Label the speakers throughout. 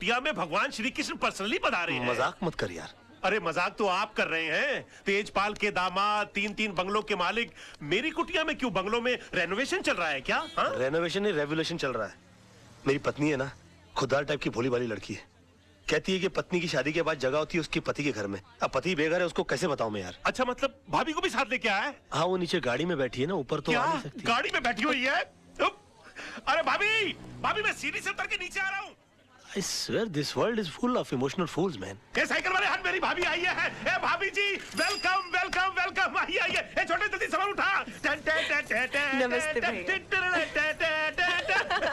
Speaker 1: कुटिया में भगवान श्री कृष्ण पर्सनली पधारे हैं।
Speaker 2: मजाक मत कर यार।
Speaker 1: अरे मजाक तो आप कर रहे हैं। तेजपाल के दामाद, 3-3 बंगलों के मालिक, मेरी कुटिया में क्यों? बंगलों में रेनोवेशन चल रहा है क्या?
Speaker 2: रेनोवेशन नहीं, रेवोल्यूशन चल रहा है। मेरी पत्नी है ना, खुददार टाइप की भोली भाली लड़की है। कहती है कि पत्नी की शादी के बाद जगह होती है उसके पति के घर में। अब पति बेघर है, उसको कैसे बताऊं मैं यार।
Speaker 1: अच्छा, मतलब भाभी को भी साथ लेके आया है?
Speaker 2: हाँ, वो नीचे गाड़ी में बैठी है ना, ऊपर तो आ नहीं सकती।
Speaker 1: गाड़ी में बैठी हुई है? अरे भाभी, भाभी मैं सीढ़ी से उतर के नीचे आ रहा हूँ।
Speaker 2: I swear this world is full of emotional fools, man.
Speaker 1: ये साइकिल वाले हाथ मेरी भाभी आई है। ए भाभी जी, वेलकम वेलकम वेलकम। आइए आइए। ए छोटे जल्दी सामान उठा।
Speaker 3: नमस्ते भैया।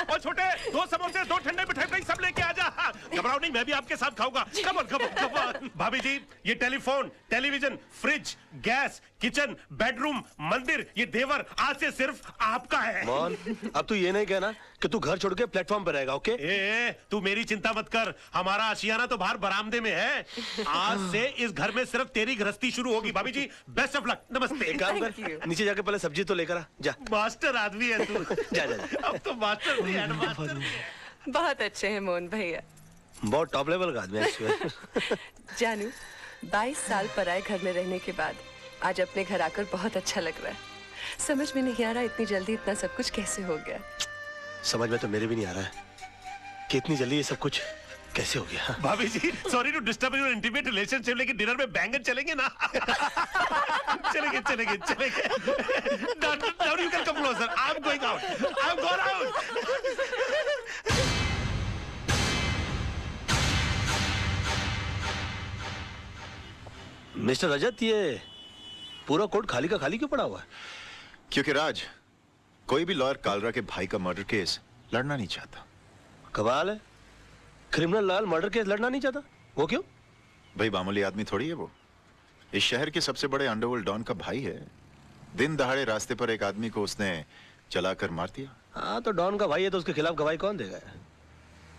Speaker 1: और छोटे 2 समोसे, 2 ठंडे मिठाई सब लेके आ जा। घबराओ नहीं, मैं भी आपके साथ खाऊंगा। Come on come on come on. भाभी जी, ये telephone, television, fridge, gas, kitchen, bedroom, मंदिर, ये देवर आज से सिर्फ आपका है।
Speaker 2: मोहन, अब तू ये नहीं कहना कि तू घर छोड़ के प्लेटफॉर्म पर रहेगा, ओके?
Speaker 1: तू मेरी चिंता मत कर, हमारा आशियाना तो बाहर बरामदे में है। आज से इस घर में सिर्फ तेरी गृहस्थी शुरू होगी। भाभी जी, बेस्ट ऑफ लक। नमस्ते।
Speaker 2: एक काम कर, नीचे जाके पहले सब्जी तो लेकर आ जा।
Speaker 1: मास्टर आदमी है तू।
Speaker 2: जा जा जा।
Speaker 1: अब तो मास्टर भी है, मास्टर भी है।
Speaker 3: बहुत अच्छे हैं मोहन भैया।
Speaker 2: बहुत टॉप लेवल का आदमी है।
Speaker 3: जानू, 22 साल पराए घर में रहने के बाद आज अपने घर आकर बहुत अच्छा लग रहा है। समझ में नहीं आ रहा इतनी जल्दी इतना सब कुछ कैसे हो गया।
Speaker 2: समझ में तो मेरे भी नहीं आ रहा है कि इतनी जल्दी ये सब कुछ कैसे हो गया।
Speaker 1: भाभी जी, sorry to disturb your intimate relationship, लेकिन डिनर में बैंगन चलेंगे ना? चलेंगे चलेंगे चलेंगे। Now you can come closer. I'm going out. I'm going out.
Speaker 2: Mister Rajat, ये पूरा कोर्ट खाली का खाली क्यों पड़ा हुआ है?
Speaker 4: क्योंकि राज, कोई भी लॉयर कालरा के भाई का मर्डर केस लड़ना नहीं चाहता।
Speaker 2: कमाल है, क्रिमिनल लाल मर्डर केस लड़ना नहीं चाहता। वो क्यों?
Speaker 4: भाई मामूली आदमी थोड़ी है वो। इस शहर के सबसे बड़े अंडरवर्ल्ड डॉन का भाई है। दिन दहाड़े रास्ते पर एक आदमी को उसने चलाकर मार दिया।
Speaker 2: हाँ, तो डॉन का भाई है तो उसके खिलाफ गवाही कौन देगा?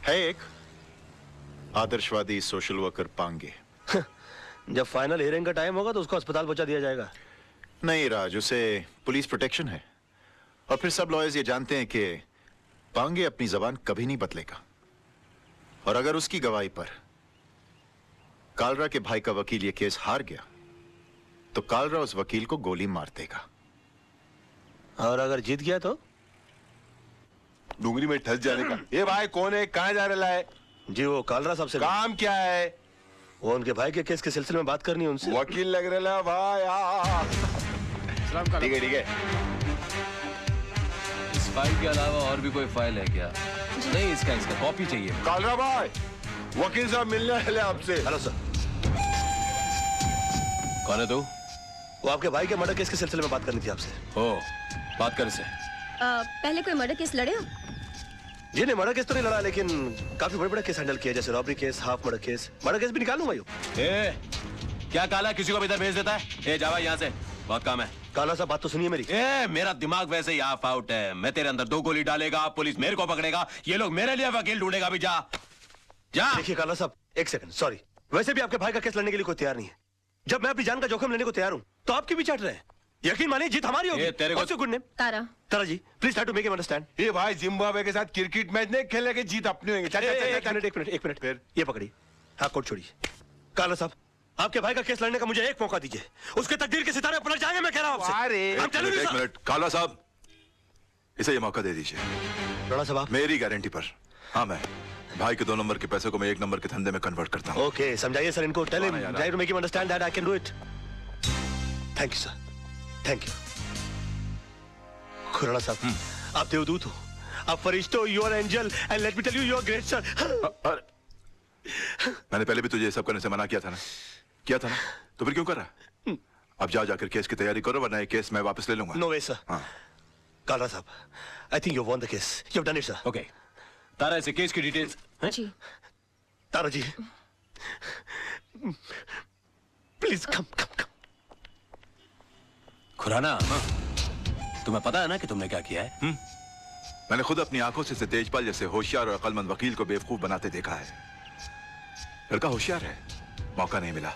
Speaker 4: है एक आदर्शवादी सोशल वर्कर पांगे।
Speaker 2: जब फाइनल हियरिंग का टाइम होगा तो उसको अस्पताल पहुंचा दिया जाएगा।
Speaker 4: नहीं राज, उसे पुलिस प्रोटेक्शन है। और फिर सब लॉयर्स ये जानते हैं कि पांगे अपनी जबान कभी नहीं बदलेगा। और अगर उसकी गवाही पर कालरा के भाई का वकील ये केस हार गया तो कालरा उस वकील को गोली मार देगा।
Speaker 2: और अगर जीत गया तो
Speaker 5: डूंगरी में ठस जाने का। ये भाई कौन है, कहां जा रहा है?
Speaker 2: जी, वो कालरा साहब से
Speaker 5: काम क्या है?
Speaker 2: वो उनके भाई के केस के सिलसिले में बात करनी है उनसे।
Speaker 5: वकील लग रहा है भाई। ठीक है ठीक है।
Speaker 6: इस फाइल के अलावा और भी कोई फाइल है क्या? नहीं, इसका कॉपी चाहिए।
Speaker 5: कालरा भाई, वकील साहब मिलने वाले आपसे।
Speaker 2: Hello sir.
Speaker 6: कौन है तू?
Speaker 2: वो आपके भाई के मर्डर केस के सिलसिले में बात करनी थी आपसे।
Speaker 6: ओ, बात कर इसे।
Speaker 7: पहले कोई मर्डर केस लड़े हो?
Speaker 2: जी नहीं, मर्डर केस तो नहीं लड़ा, लेकिन काफी बड़े बड़े केस हैंडल किया, जैसे robbery case, half murder case. Murder case भी निकालूं भाई।
Speaker 6: क्या काला किसी को भी इधर भेज देता है? ए जावा यहाँ से, बहुत काम है।
Speaker 2: काला साहब, बात तो सुनिए मेरी।
Speaker 6: मेरा दिमाग वैसे ही ऑफ आउट है। मैं तेरे अंदर 2 गोली डालेगा, पुलिस मेरे को पकड़ेगा, ये लोग मेरे लिए वकील ढूंढेगा। भी जा जा।
Speaker 2: देखिए काला साहब, एक सेकंड, सॉरी। वैसे भी आपके भाई का केस लड़ने के लिए कोई तैयार नहीं है। जब मैं अपनी जान का जोखिम लेने को तैयार हूँ तो आप क्यों भी चाट रहे हैं? यकीन मानिए, जीत हमारी होगी।
Speaker 6: तेरे को
Speaker 2: good name
Speaker 7: Tara.
Speaker 2: Tara ji, please try to make him understand.
Speaker 5: ये भाई जिम्बाब्वे के साथ क्रिकेट मैच नहीं खेलने के जीत अपनी होंगे।
Speaker 2: एक मिनट फिर ये पकड़ी। हाँ, कोर्ट छोड़िए। काला साहब, आपके भाई का केस लड़ने का मुझे एक मौका दीजिए। उसके तकदीर के सितारे पलट जाएंगे, मैं कह रहा हूं आपसे।
Speaker 4: एक मिनट काला साहब, इसे ये मौका दे दीजिए।
Speaker 2: राणा साहब,
Speaker 4: मेरी गारंटी पर। हाँ, मैं भाई के 2 नंबर के पैसे को मैं 1 नंबर के धंधे में कन्वर्ट करता हूँ।
Speaker 2: ओके, समझाइए सर इनको। Tell him, try to make him understand that I can do it. Thank you sir, thank you. Khurana साहब, आप देवदूत हो, आप फरिश्ते हो, you are angel, and let me tell you, you are great sir.
Speaker 4: मैंने पहले भी तुझे ये सब करने से मना किया था ना? किया था ना? तो फिर क्यों कर रहा? अब जाकर केस की तैयारी करो, वरना ये केस मैं वापस ले लूंगा।
Speaker 2: नो वे सर। कालरा साहब, I think you won the case, you have done it sir.
Speaker 6: Okay, Tara, इसे केस की डिटेल्स।
Speaker 7: जी
Speaker 2: Tara ji, please come come come.
Speaker 6: Khurana, तुम्हें पता है ना कि तुमने क्या किया है?
Speaker 4: मैंने खुद अपनी आंखों से तेजपाल जैसे होशियार और अक्लमंद वकील को बेवकूफ बनाते देखा है। लड़का होशियार है, मौका नहीं मिला।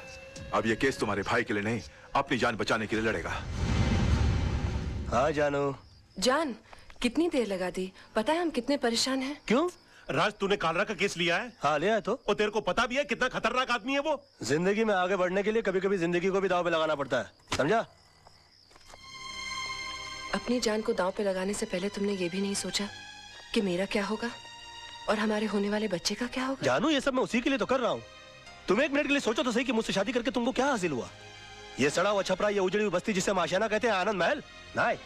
Speaker 4: अब ये केस तुम्हारे भाई के लिए नहीं, अपनी जान बचाने के लिए लड़ेगा।
Speaker 2: हाँ जानू।
Speaker 3: जान, कितनी देर लगा दी? पता है हम कितने परेशान हैं?
Speaker 2: क्यों?
Speaker 1: राज तूने कालरा का केस लिया है?
Speaker 2: हाँ लिया है तो।
Speaker 1: और तेरे को पता भी है कितना खतरनाक आदमी है वो?
Speaker 2: जिंदगी में आगे बढ़ने के लिए कभी कभी जिंदगी को भी दांव पे लगाना पड़ता है, समझा?
Speaker 3: अपनी जान को दांव पे लगाने से पहले तुमने ये भी नहीं सोचा कि मेरा क्या होगा और हमारे होने वाले बच्चे का क्या होगा?
Speaker 2: जानू, ये सब मैं उसी के लिए तो कर रहा हूँ। तुम एक मिनट के लिए सोचो तो सही कि मुझसे शादी करके तुमको क्या हासिल हुआ? ये सड़ा हुआ छपरा, ये उजड़ी हुई बस्ती जिसे हम आशियाना कहते हैं, आनंद महल? नहीं,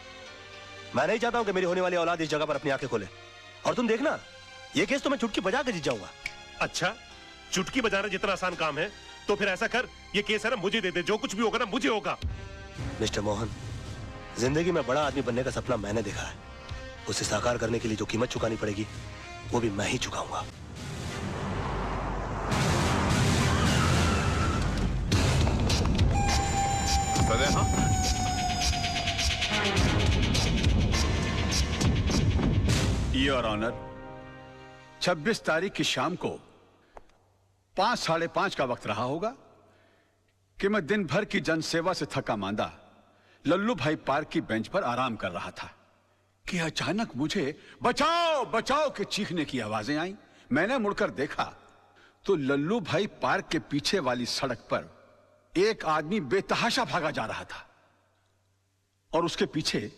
Speaker 2: मैं नहीं चाहता हूँ कि मेरी होने वाली औलाद इस जगह पर अपनी आंखें खोले। और तुम देखना, ये केस तो मैं चुटकी बजा के जीत जाऊंगा।
Speaker 1: अच्छा, चुटकी बजाना जितना आसान काम है तो फिर ऐसा कर, ये केस है ना मुझे दे दे, जो कुछ भी होगा ना मुझे होगा।
Speaker 2: मिस्टर मोहन, जिंदगी में बड़ा आदमी बनने का सपना मैंने देखा है। उसे साकार करने के लिए जो कीमत चुकानी पड़ेगी वो भी मैं ही चुकाऊंगा।
Speaker 5: योर ऑनर, 26 तारीख की शाम को 5 साढ़े 5 का वक्त रहा होगा कि मैं दिन भर की जनसेवा से थका मांदा लल्लू भाई पार्क की बेंच पर आराम कर रहा था कि अचानक मुझे बचाओ बचाओ के चीखने की आवाजें आई। मैंने मुड़कर देखा तो लल्लू भाई पार्क के पीछे वाली सड़क पर एक आदमी बेतहाशा भागा जा रहा था और उसके पीछे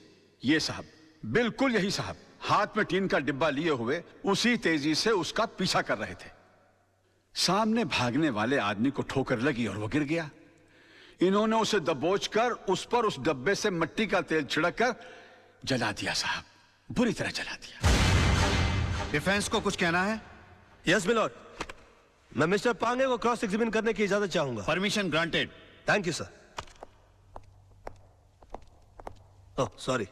Speaker 5: ये साहब, बिल्कुल यही साहब, हाथ में टीन का डिब्बा लिए हुए उसी तेजी से उसका पीछा कर रहे थे। सामने भागने वाले आदमी को ठोकर लगी और वो गिर गया। इन्होंने उसे दबोचकर उस पर उस डब्बे से मिट्टी का तेल छिड़ककर जला दिया साहब, बुरी तरह जला दिया।
Speaker 4: डिफेंस को कुछ कहना है?
Speaker 2: यस मिलॉर्ड, मैं मिस्टर पांगे को क्रॉस एग्जामिन करने की इजाजत चाहूंगा।
Speaker 4: Permission granted.
Speaker 2: Thank you sir. Oh sorry.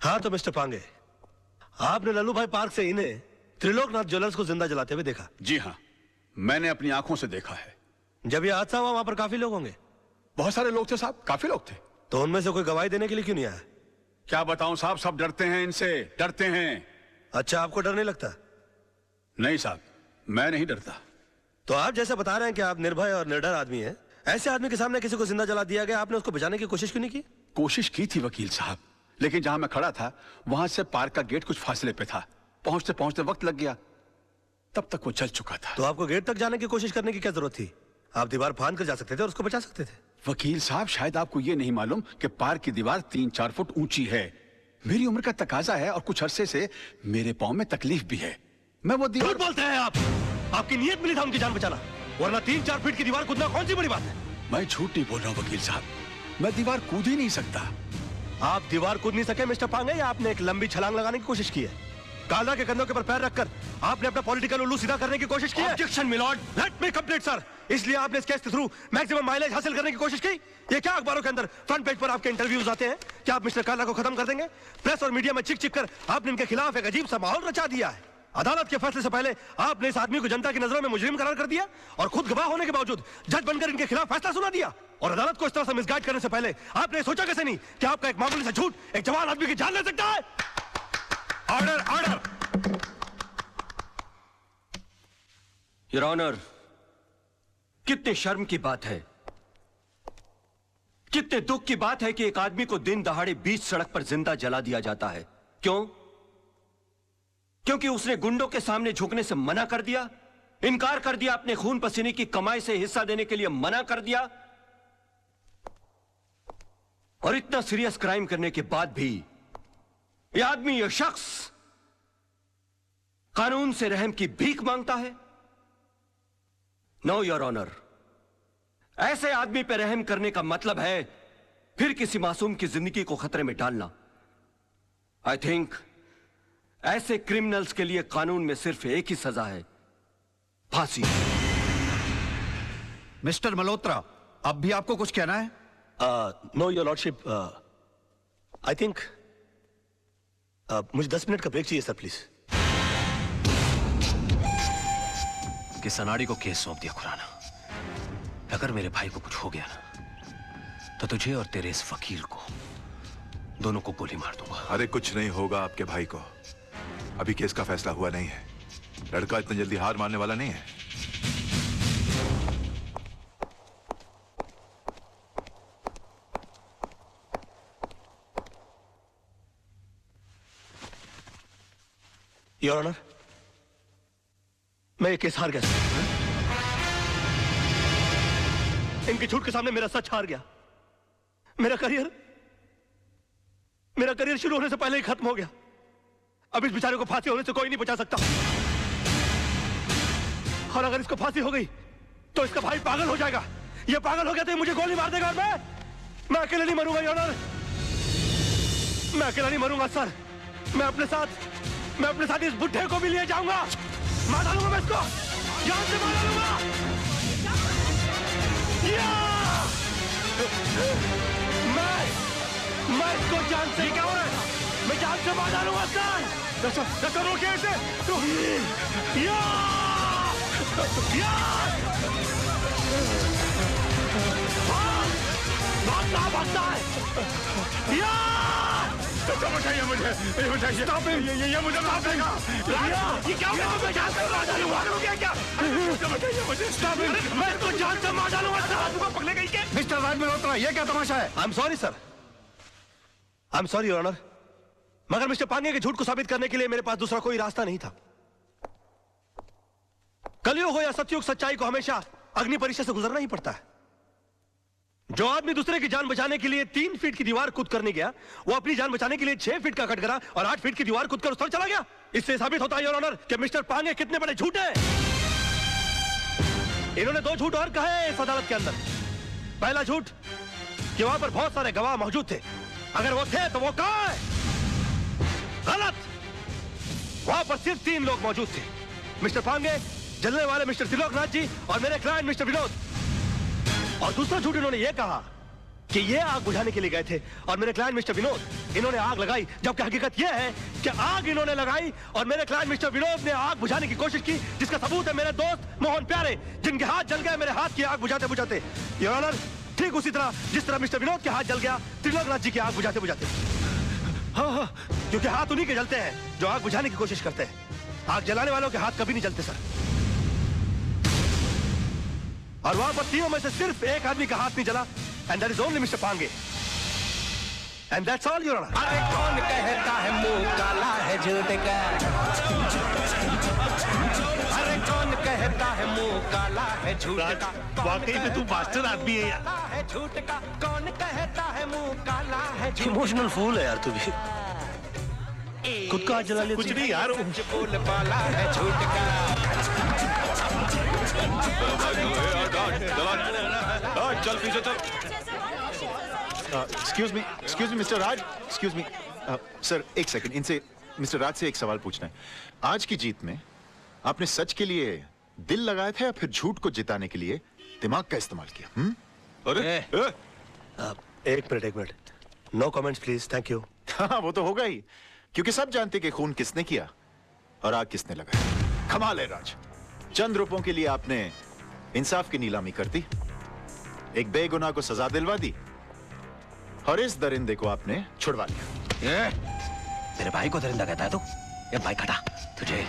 Speaker 2: हाँ तो मिस्टर पांगे, आपने लल्लू भाई पार्क से इन्हें त्रिलोकनाथ ज्वेलर्स को जिंदा जलाते हुए देखा?
Speaker 5: जी हाँ, मैंने अपनी आंखों से देखा है।
Speaker 2: जब यह हादसा हुआ वहां पर काफी लोग होंगे?
Speaker 5: बहुत सारे लोग थे साहब, काफी लोग थे।
Speaker 2: तो उनमें से कोई गवाही देने के लिए क्यों नहीं आया?
Speaker 5: क्या बताऊं साहब, सब डरते हैं इनसे, डरते हैं।
Speaker 2: अच्छा, आपको डर नहीं लगता?
Speaker 5: नहीं साहब, मैं नहीं डरता।
Speaker 2: तो आप जैसे बता रहे हैं कि आप निर्भय और निडर आदमी हैं, ऐसे आदमी के सामने किसी को जिंदा जला दिया गया, आपने उसको बचाने की कोशिश क्यों नहीं की?
Speaker 5: कोशिश की थी वकील साहब, लेकिन जहां मैं खड़ा था वहां से पार्क का गेट कुछ फासले पे था। पहुंचते पहुंचते वक्त लग गया, तब तक वो जल चुका था।
Speaker 2: तो आपको गेट तक जाने की कोशिश करने की क्या जरूरत थी? आप दीवार फांद कर जा सकते थे और उसको बचा सकते थे।
Speaker 5: वकील साहब, शायद आपको ये नहीं मालूम कि पार्क की दीवार 3-4 फुट ऊंची है। मेरी उम्र का तकाजा है और कुछ अरसे से मेरे पांव में तकलीफ भी है। मैं वो दीवार...
Speaker 2: झूठ बोलते हैं आप। आपकी नीयत मिली था उनकी जान बचाना, वरना 3-4 फीट की दीवार कूदना कौन सी बड़ी बात है?
Speaker 5: मैं झूठ नहीं बोल रहा हूं वकील साहब, मैं दीवार कूद ही नहीं सकता।
Speaker 2: आप दीवार कूद नहीं सके मिस्टर पांगे, या आपने एक लंबी छलांग लगाने की कोशिश की है? कालरा के कंधों के ऊपर पैर रखकर आपने अपना पॉलिटिकल उल्लू सीधा करने की कोशिश की है?
Speaker 6: Objection milord.
Speaker 2: Let me complete sir. इसलिए आपने इस केस के थ्रू मैक्सिमम माइलेज हासिल करने की कोशिश की? ये क्या अखबारों के अंदर फ्रंट पेज पर आपके इंटरव्यूज आते हैं? क्या आप मिस्टर कालरा को खत्म कर देंगे? प्रेस और मीडिया में चिक चिक कर आपने इनके खिलाफ एक अजीब सा माहौल रचा दिया है। अदालत के फैसले से पहले आपने इस आदमी को जनता की नजरों में मुजरिम करार कर दिया और खुद गवाह होने के बावजूद जज बनकर इनके खिलाफ फैसला सुना दिया। और अदालत को इस तरह से मिसगाइड करने से पहले आपने सोचा कैसे नहीं कि आपका एक मामूली सा झूठ एक जवान आदमी की जान ले सकता है?
Speaker 6: Order, order. योर ऑनर, कितने शर्म की बात है, कितने दुख की बात है कि एक आदमी को दिन दहाड़े बीच सड़क पर जिंदा जला दिया जाता है। क्यों? क्योंकि उसने गुंडों के सामने झुकने से मना कर दिया, इनकार कर दिया, अपने खून पसीने की कमाई से हिस्सा देने के लिए मना कर दिया। और इतना सीरियस क्राइम करने के बाद भी यह आदमी, यह शख्स कानून से रहम की भीख मांगता है। नो योर ऑनर, ऐसे आदमी पर रहम करने का मतलब है फिर किसी मासूम की जिंदगी को खतरे में डालना। आई थिंक ऐसे क्रिमिनल्स के लिए कानून में सिर्फ एक ही सजा है, फांसी।
Speaker 4: मिस्टर मल्होत्रा, अब भी आपको कुछ कहना है?
Speaker 2: Know your lordship, I think मुझे 10 मिनट का ब्रेक चाहिए सर, प्लीज।
Speaker 6: कि सनाडी को केस सौंप दिया खुराना। अगर मेरे भाई को कुछ हो गया ना तो तुझे और तेरे इस वकील को दोनों को गोली मार दूंगा।
Speaker 8: अरे कुछ नहीं होगा आपके भाई को, अभी केस का फैसला हुआ नहीं है। लड़का इतना जल्दी हार मानने वाला नहीं है।
Speaker 2: योर ऑनर, मैं ये केस हार गया। इनके झूठ के सामने मेरा सच हार गया। मेरा करियर शुरू होने से पहले ही खत्म हो गया। अब इस बेचारे को फांसी होने से कोई नहीं बचा सकता। और अगर इसको फांसी हो गई तो इसका भाई पागल हो जाएगा। ये पागल हो गया तो मुझे गोली मार देगा और मैं अकेले नहीं मरूंगा योर ऑनर। मैं अकेला नहीं मरूंगा सर। मैं अपने साथ इस बुढ़े को भी ले जाऊंगा। मार डालूंगा मैं इसको, जान से मार डालूंगा। मैं इसको जान से, क्या हो रहा है? मैं जान से मार डालूंगा सर। रोकिए इसे। भागता है।
Speaker 1: बचाइए मुझे, ये मुझे मार देगा। ये क्या हो गया? मैं जान से मार डालूंगा। क्या? बचाइए मुझे। मैं इसको जान से मार डालूंगा सर। पकड़े गई क्या?
Speaker 2: मिस्टर राज मल्होत्रा, ये क्या तमाशा है? I am sorry sir. I am sorry your honour, मगर मिस्टर पांगे के झूठ को साबित करने के लिए मेरे पास दूसरा कोई रास्ता नहीं था। कलयुग हो या सतयुग, सच्चाई को हमेशा अग्नि परीक्षा से गुजरना ही पड़ता है। जो आदमी दूसरे की जान बचाने के लिए 3 फीट की दीवार कूद करने गया, वो अपनी जान बचाने के लिए 6 फीट का कटघरा और 8 फीट की दीवार कूद कर उस तरफ चला गया। इससे साबित होता है योर ऑनर कि मिस्टर पांगे कितने बड़े झूठ हैं। इन्होंने 2 झूठ और कहे इस अदालत के अंदर। पहला झूठ कि वहां पर बहुत सारे गवाह मौजूद थे। अगर वो थे तो वो कहां है? गलत। वहां पर सिर्फ 3 लोग मौजूद थे, मिस्टर पांगे, जलने वाले मिस्टर त्रिलोकनाथ जी और मेरे क्लाइंट मिस्टर विनोद। और दूसरा झूठ इन्होंने ये कहा कि ये आग बुझाने के लिए गए थे और मेरे क्लाइंट मिस्टर विनोद इन्होंने आग लगाई, जबकि हकीकत यह है कि आग इन्होंने लगाई और मेरे क्लाइंट मिस्टर विनोद ने आग बुझाने की कोशिश की, जिसका सबूत है मेरे दोस्त मोहन प्यारे, जिनके हाथ जल गए मेरे हाथ की आग बुझाते बुझाते। योर ऑनर, ठीक उसी तरह जिस तरह मिस्टर विनोद के हाथ जल गया त्रिलोकनाथ जी की आग बुझाते बुझाते। हाँ, क्योंकि हाथ उन्हीं के जलते हैं जो आग बुझाने की कोशिश करते हैं। आग जलाने वालों के हाथ कभी नहीं जलते सर। और वहां पर तीनों में से सिर्फ एक आदमी का हाथ नहीं जला, and that is only mister Pange. And that's all your honour.
Speaker 9: अरे कौन कहता है मुंह काला है झूठ का? अरे कौन कहता है मुंह काला है झूठ का?
Speaker 1: वाकई में तू मास्टर आदमी है यार।
Speaker 9: है झूठ का? कौन कहता है मुंह काला है झूठ?
Speaker 2: इमोशनल फूल है यार तू भी। खुद का हाथ जला लिया।
Speaker 1: कुछ नहीं यार,
Speaker 9: बोल पाला है झूठ का।
Speaker 8: चल पीछे चल।
Speaker 4: एक्सक्यूज मी मिस्टर राज, एक्सक्यूज मी सर, एक सेकंड। इनसे, मिस्टर राज से एक सवाल पूछना है। आज की जीत में आपने सच के लिए दिल लगाया था या फिर झूठ को जिताने के लिए दिमाग का इस्तेमाल किया?
Speaker 8: अरे
Speaker 2: एक minute. No comments please, thank you.
Speaker 4: हाँ, वो तो होगा ही, क्योंकि सब जानते कि खून किसने किया और आग किसने लगाई। कमाल है राज, चंद रुपयों के लिए आपने इंसाफ की नीलामी कर दी, एक बेगुनाह को सजा दिलवा दी और इस दरिंदे को आपने छुड़वा लिया।
Speaker 6: मेरे भाई को दरिंदा कहता है तू? ये भाई खटा, तुझे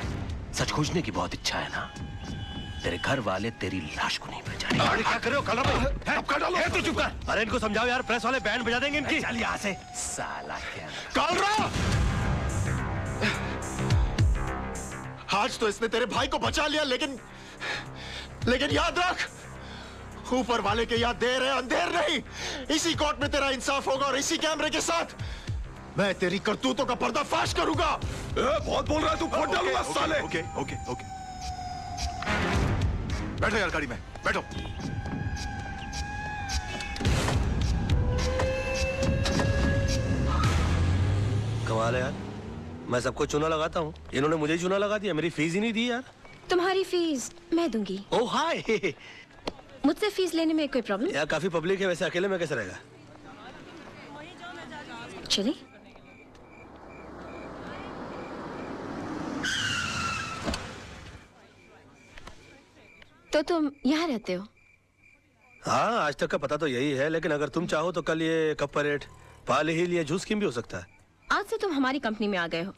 Speaker 6: सच खोजने की बहुत इच्छा है ना? तेरे घर वाले तेरी लाश को नहीं पहचाने।
Speaker 2: अरे क्या कर रहे हो कलरा भाई? अब काट डालो। तू चुप कर। अरे इनको समझाओ यार, प्रेस वाले बैंड बजा देंगे इनकी।
Speaker 6: चल यहाँ से साला। क्या
Speaker 4: कलरा, आज तो इसने तेरे भाई को बचा लिया, लेकिन याद रख, ऊपर वाले के याद देर है अंधेर नहीं। इसी कोर्ट में तेरा इंसाफ होगा और इसी कैमरे के साथ मैं तेरी करतूतों का पर्दाफाश करूंगा।
Speaker 8: बहुत बोल रहा है तू, फोड़ डालूंगा साले। ओके। बैठो यार गाड़ी में, बैठो।
Speaker 2: कमाल है यार, मैं सबको चूना लगाता हूँ, इन्होंने मुझे चूना लगा दिया। मेरी फीस ही नहीं दी यार।
Speaker 7: तुम्हारी फीस मैं दूंगी।
Speaker 2: ओह हाय।
Speaker 7: मुझसे फीस लेने में कोई प्रॉब्लम?
Speaker 2: यार काफी पब्लिक है, वैसे अकेले में कैसे रहेगा?
Speaker 7: चलिए। तो तुम यहाँ रहते हो?
Speaker 2: हाँ, आज तक का पता तो यही है, लेकिन अगर तुम चाहो तो कल ये कप परेड, पाल हिल या जूस स्कीम भी हो सकता है।
Speaker 7: आज से तुम हमारी कंपनी में आ गए हो।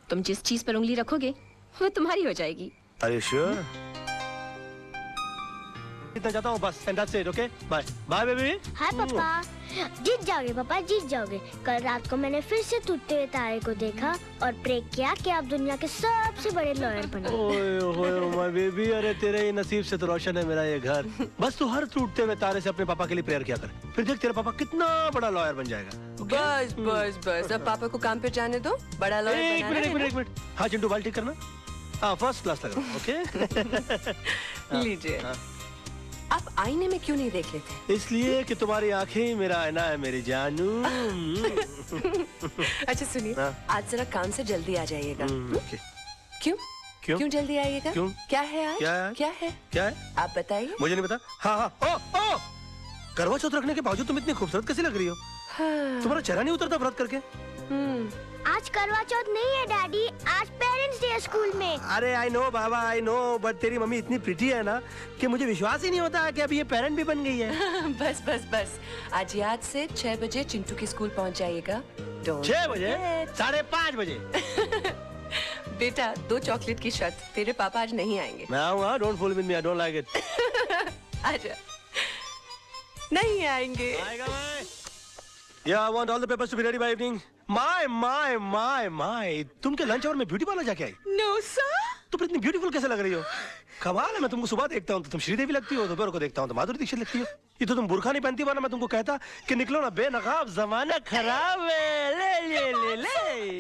Speaker 7: तुम जिस चीज पर उंगली रखोगे वो तुम्हारी हो जाएगी।
Speaker 2: Are you sure? इतना जाता हूँ बस, and that's it, okay? Bye bye baby.
Speaker 10: Hi papa, जीत जाओगे पापा, जीत जाओगे। कल रात को मैंने फिर से टूटते हुए तारे को देखा और प्रे किया कि आप दुनिया के सबसे बड़े लॉयर बनो।
Speaker 2: ओए ओए माय बेबी, अरे तेरे ही नसीब से तो रोशन है मेरा ये घर। बस तू हर टूटते हुए तारे से अपने पापा के लिए प्रेयर किया कर, फिर देख तेरा पापा कितना बड़ा लॉयर बन जाएगा।
Speaker 3: बस बस बस, अब पापा को काम पे जाने दो, बड़ा लॉयर
Speaker 2: एक
Speaker 3: बनाना
Speaker 2: मिनट
Speaker 3: है
Speaker 2: एक मिनट। हाँ चिंटू, बाल ठीक करना। हाँ फर्स्ट क्लास लग रहा है, ओके?
Speaker 3: लीजिए। आप आईने में क्यों नहीं देख लेते?
Speaker 2: इसलिए कि तुम्हारी आंखें ही मेरा आईना है मेरी जानू।
Speaker 3: अच्छा सुनिए, आज जरा काम से जल्दी आ जाइएगा।
Speaker 2: ओके।
Speaker 3: क्यों?
Speaker 2: क्यों?
Speaker 3: क्यों जल्दी आइएगा?
Speaker 2: क्यों?
Speaker 3: क्या है आज?
Speaker 2: क्या है?
Speaker 3: क्या है?
Speaker 2: क्या है?
Speaker 3: आप बताइए।
Speaker 2: मुझे नहीं पता। हाँ हाँ, ओ करवा चौथ रखने के बावजूद तुम इतनी खूबसूरत कैसे लग रही हो?
Speaker 3: हाँ।
Speaker 2: तुम्हारा चेहरा नहीं उतरता व्रत करके?
Speaker 10: आज करवा चौथ नहीं है डैडी, आज पेरेंट्स डे स्कूल में।
Speaker 2: अरे I know Baba, I know, but तेरी मम्मी इतनी प्रिटी है ना कि मुझे विश्वास ही नहीं होता कि अभी ये पेरेंट भी बन गई है।
Speaker 3: बस बस बस, आज याद से 6 बजे चिंटू की स्कूल पहुंच जाइएगा।
Speaker 2: 6 बजे? 5:30 बजे?
Speaker 3: बेटा 2 चॉकलेट की शर्त, तेरे पापा आज नहीं आएंगे।
Speaker 2: मैं आऊंगा, don't fool with me, I don't like it.
Speaker 3: आजा। नहीं आएंगे।
Speaker 2: आएगा मैं। Yeah, I want all the papers to be ready by evening. My, तुम के लंच आवर में ब्यूटी पार्लर जाके आई?
Speaker 3: No sir।
Speaker 2: तुम इतनी ब्यूटीफुल कैसे लग रही हो? कमाल है, मैं तुमको सुबह देखता हूँ तो तुम श्रीदेवी लगती हो, दोपहर को देखता हूँ तो माधुरी दीक्षित लगती हो। ये तो तुम बुर्खा नहीं पहनती, वरना मैं तुमको कहता कि निकलो ना बेनकाब, जमाना खराब है। ले ले ले ले।